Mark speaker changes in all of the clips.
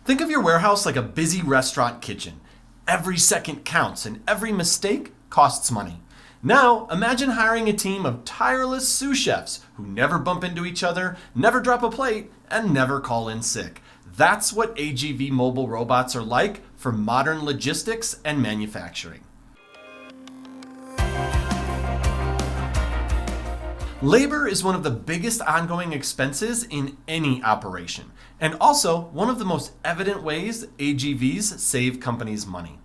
Speaker 1: Think of your warehouse like a busy restaurant kitchen. Every second counts and every mistake costs money. Now, imagine hiring a team of tireless sous chefs who never bump into each other, never drop a plate, and never call in sick. That's what AGV mobile robots are like for modern logistics and manufacturing. Labor is one of the biggest ongoing expenses in any operation, and also one of the most evident ways AGVs save companies money.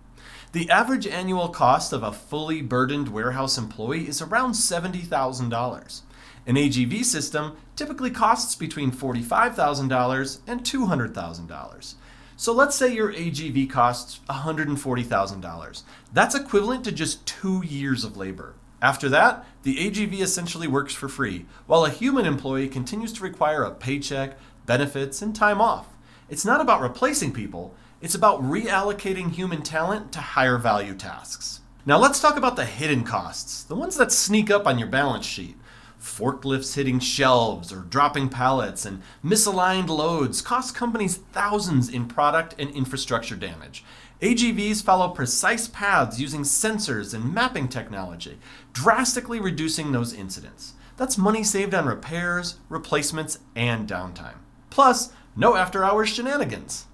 Speaker 1: The average annual cost of a fully burdened warehouse employee is around $70,000. An AGV system typically costs between $45,000 and $200,000. So let's say your AGV costs $140,000. That's equivalent to just 2 years of labor. After that, the AGV essentially works for free, while a human employee continues to require a paycheck, benefits, and time off. It's not about replacing people, it's about reallocating human talent to higher value tasks. Now let's talk about the hidden costs, the ones that sneak up on your balance sheet. Forklifts hitting shelves or dropping pallets and misaligned loads cost companies thousands in product and infrastructure damage. AGVs follow precise paths using sensors and mapping technology, drastically reducing those incidents. That's money saved on repairs, replacements, and downtime. Plus, no after-hours shenanigans.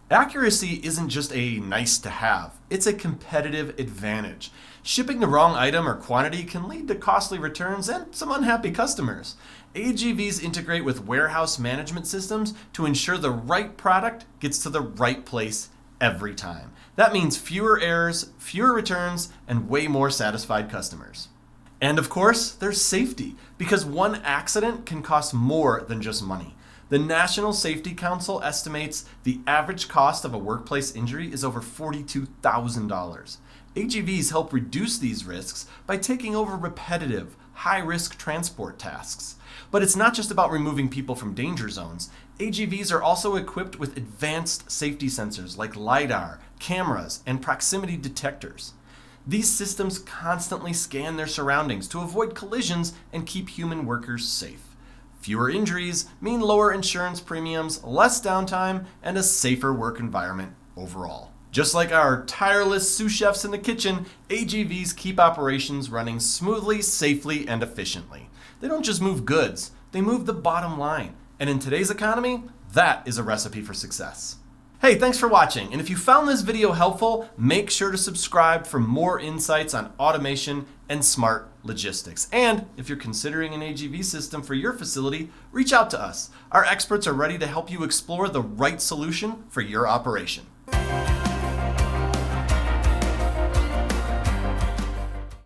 Speaker 1: Accuracy isn't just a nice to have, it's a competitive advantage. Shipping the wrong item or quantity can lead to costly returns and some unhappy customers. AGVs integrate with warehouse management systems to ensure the right product gets to the right place every time. That means fewer errors, fewer returns, and way more satisfied customers. And of course, there's safety, because one accident can cost more than just money. The National Safety Council estimates the average cost of a workplace injury is over $42,000. AGVs help reduce these risks by taking over repetitive, high-risk transport tasks. But it's not just about removing people from danger zones. AGVs are also equipped with advanced safety sensors like LiDAR, cameras, and proximity detectors. These systems constantly scan their surroundings to avoid collisions and keep human workers safe. Fewer injuries mean lower insurance premiums, less downtime, and a safer work environment overall. Just like our tireless sous chefs in the kitchen, AGVs keep operations running smoothly, safely, and efficiently. They don't just move goods, they move the bottom line. And in today's economy, that is a recipe for success. Hey, thanks for watching, and if you found this video helpful, make sure to subscribe for more insights on automation and smart logistics. And if you're considering an AGV system for your facility, reach out to us. Our experts are ready to help you explore the right solution for your operation.